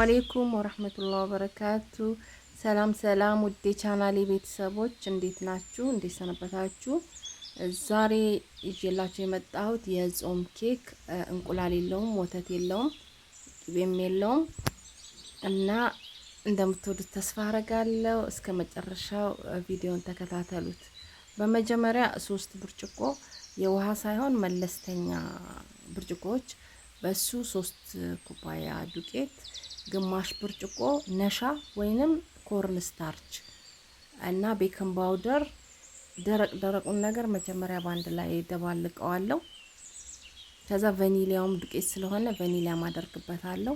አለይኩም ወራህመቱላሂ ወበረካቱ። ሰላም ውዴ ቻናሌ ቤተሰቦች እንዴት ናችሁ? እንዴት ሰነበታችሁ? ዛሬ ይዤላችሁ የመጣሁት የጾም ኬክ እንቁላል የለውም፣ ወተት የለውም፣ ቅቤም የለውም እና እንደምትወዱት ተስፋ አረጋለሁ። እስከ መጨረሻው ቪዲዮን ተከታተሉት። በመጀመሪያ 3 ብርጭቆ የውሃ ሳይሆን መለስተኛ ብርጭቆዎች በሱ 3 ኩባያ ዱቄት፣ ግማሽ ብርጭቆ ነሻ ወይንም ኮርን ስታርች እና ቤኪንግ ፓውደር ደረቁን ነገር መጀመሪያ ባንድ ላይ ደባልቀዋለሁ። ከዛ ቫኒሊያውም ዱቄት ስለሆነ ቫኒሊያ ማደርግበታለሁ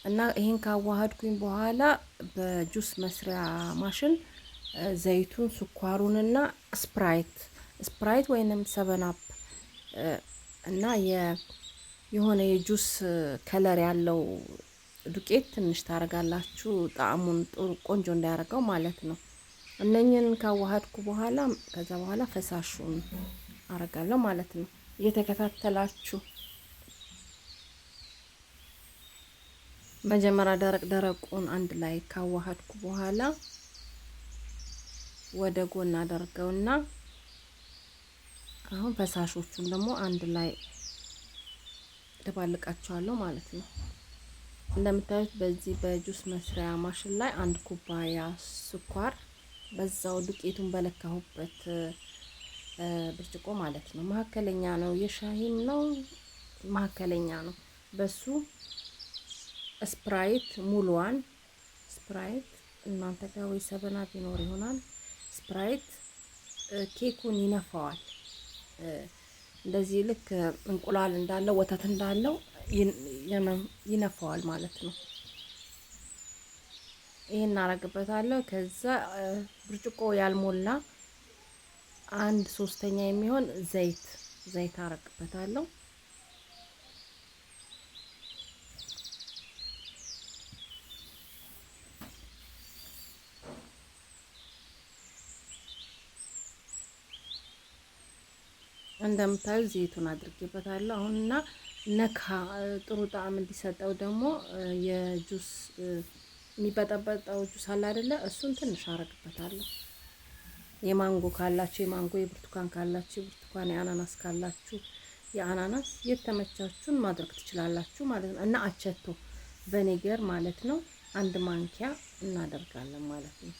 እና ይሄን ካዋሃድኩኝ በኋላ በጁስ መስሪያ ማሽን ዘይቱን፣ ስኳሩንና ስፕራይት ወይንም 7 አፕ እና የሆነ የጁስ ከለር ያለው ዱቄት ትንሽ ታረጋላችሁ፣ ጣዕሙን ጥሩ ቆንጆ እንዳያረገው ማለት ነው። እነኝን ካዋሃድኩ በኋላ ከዛ በኋላ ፈሳሹን አረጋለሁ ማለት ነው። እየተከታተላችሁ መጀመሪያ ደረቁን አንድ ላይ ካዋሃድኩ በኋላ ወደ ጎን አደርገውና አሁን ፈሳሾቹን ደግሞ አንድ ላይ ደባልቃቸዋለሁ ማለት ነው። እንደምታዩት በዚህ በጁስ መስሪያ ማሽን ላይ 1 ኩባያ ስኳር በዛው ዱቄቱን በለካሁበት ብርጭቆ ማለት ነው። መካከለኛ ነው፣ የሻሂም ነው መካከለኛ ነው። በሱ ስፕራይት ሙሉዋን ስፕራይት እናንተ ጋር ወይ 7 አፕ ይኖር ይሆናል። ስፕራይት ኬኩን ይነፋዋል። እንደዚህ ልክ እንቁላል እንዳለው ወተት እንዳለው ይነፋዋል ማለት ነው። ይሄን እናረግበታለሁ። ከዛ ብርጭቆ ያልሞላ 1/3 የሚሆን ዘይት አረግበታለሁ። እንደምታዩ ዘይቱን አድርጌበታለሁ። አሁንና ነካ ጥሩ ጣዕም እንዲሰጠው ደግሞ የጁስ የሚበጠበጠው ጁስ አለ አይደለ? እሱን ትንሽ አረግበታለሁ። የማንጎ ካላችሁ የማንጎ፣ የብርቱካን ካላችሁ የብርቱካን፣ የአናናስ ካላችሁ የአናናስ የተመቻችሁን ማድረግ ትችላላችሁ ማለት ነው። እና አቸቶ ቬኔገር ማለት ነው 1 ማንኪያ እናደርጋለን ማለት ነው።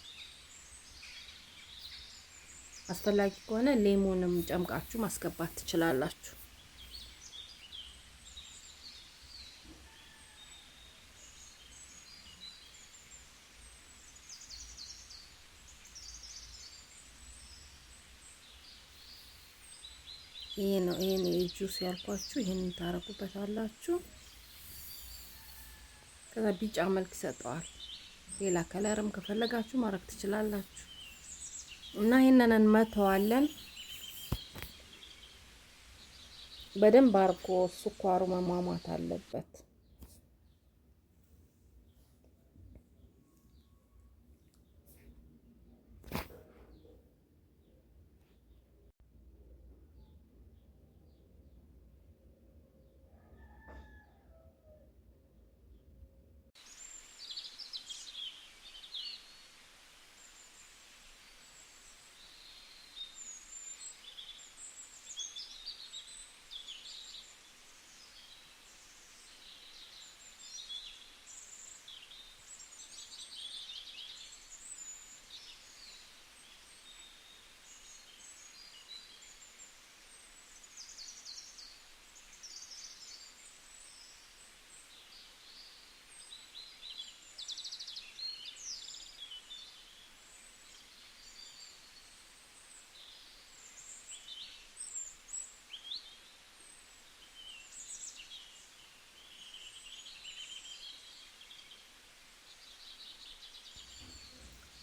አስፈላጊ ከሆነ ሌሞንም ጨምቃችሁ ማስገባት ትችላላችሁ። ይሄን የጁስ ያልኳችሁ ይሄንን ታረጉበታላችሁ። ከዛ ቢጫ መልክ ይሰጠዋል። ሌላ ከለርም ከፈለጋችሁ ማድረግ ትችላላችሁ። እና ይሄንን እንመተዋለን። በደንብ አርጎ ስኳሩ መሟሟት አለበት።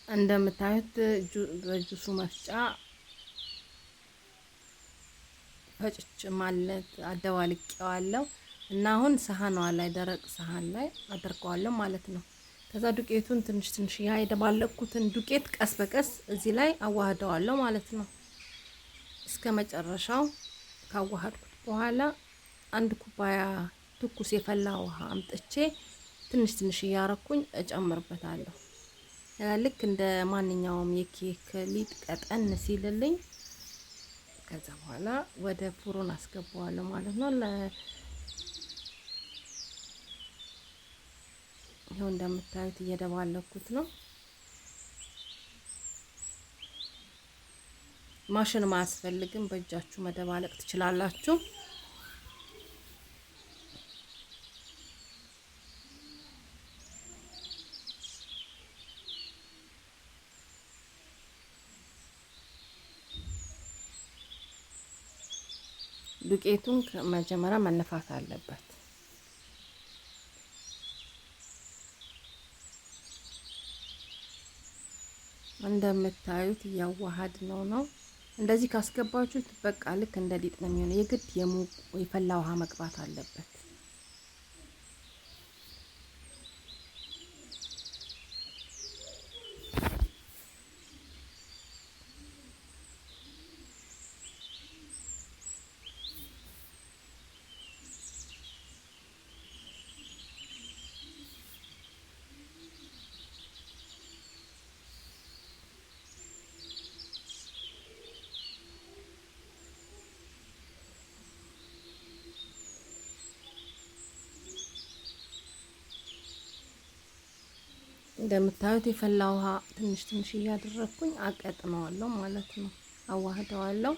እንደምታዩት በጁሱ መፍጫ ፈጭች ማለት አደባልቄዋለሁ እና አሁን ሳህኗ ላይ ደረቅ ሳህን ላይ አድርገዋለሁ ማለት ነው። ከዛ ዱቄቱን ትንሽ የደባለቅኩትን ዱቄት ቀስ በቀስ እዚህ ላይ አዋህደዋለሁ ማለት ነው። እስከ መጨረሻው ካዋሃድኩት በኋላ 1 ኩባያ ትኩስ የፈላ ውሃ አምጥቼ ትንሽ ትንሽ እያረኩኝ እጨምርበታለሁ። ልክ እንደ ማንኛውም የኬክ ሊጥ ቀጠን ሲልልኝ ከዛ በኋላ ወደ ፉሩን አስገባዋለሁ ማለት ነው። ይኸው እንደምታዩት እየደባለኩት ነው። ማሽን ማያስፈልግም፣ በእጃችሁ መደባለቅ ትችላላችሁ። ዱቄቱን መጀመሪያ መነፋት አለበት። እንደምታዩት እያዋሃድ ነው። እንደዚህ ካስገባችሁት በቃ ልክ እንደ ሊጥ ነው የሚሆነው። የግድ የፈላ ውሃ መግባት አለበት። እንደምታዩት የፈላ ውሃ ትንሽ ትንሽ እያደረኩኝ አቀጥነዋለሁ ማለት ነው። አዋህደዋለሁ።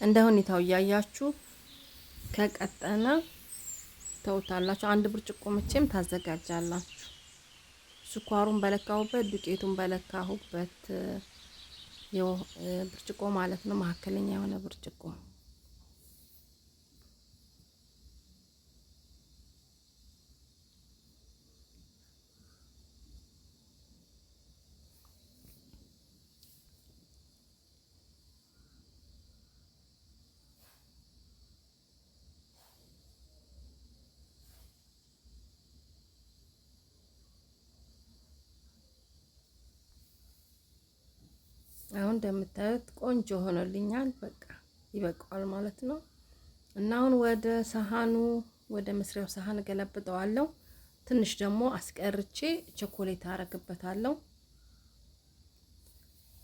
እንደ ሁኔታው እያያችሁ ከቀጠነ ተውታላችሁ። አንድ ብርጭቆ መቼም ታዘጋጃላችሁ። ስኳሩን በለካሁበት፣ ዱቄቱን በለካሁበት ብርጭቆ ማለት ነው። መካከለኛ የሆነ ብርጭቆ አሁን እንደምታዩት ቆንጆ ሆኖልኛል። በቃ ይበቃዋል ማለት ነው። እና አሁን ወደ ሳህኑ ወደ መስሪያው ሳህን ገለብጠዋለሁ። ትንሽ ደግሞ አስቀርቼ ቸኮሌት አረግበታለሁ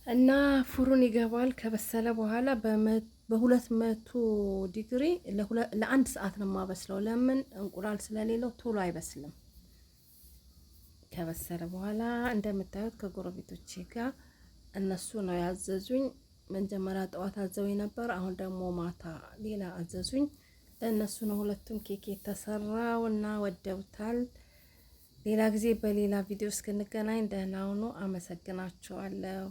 እና ፉሩን ይገባል። ከበሰለ በኋላ በ200 ዲግሪ ለአንድ ሰዓት ነው የማበስለው። ለምን እንቁላል ስለሌለው ቶሎ አይበስልም። ከበሰለ በኋላ እንደምታዩት ከጎረቤቶቼ ጋር እነሱ ነው ያዘዙኝ። መጀመሪያ ጠዋት አዘውኝ ነበር። አሁን ደግሞ ማታ ሌላ አዘዙኝ። ለእነሱ ነው ሁለቱም ኬክ የተሰራው እና ወደውታል። ሌላ ጊዜ በሌላ ቪዲዮ እስክንገናኝ ደህና ሁኑ። አመሰግናችኋለሁ።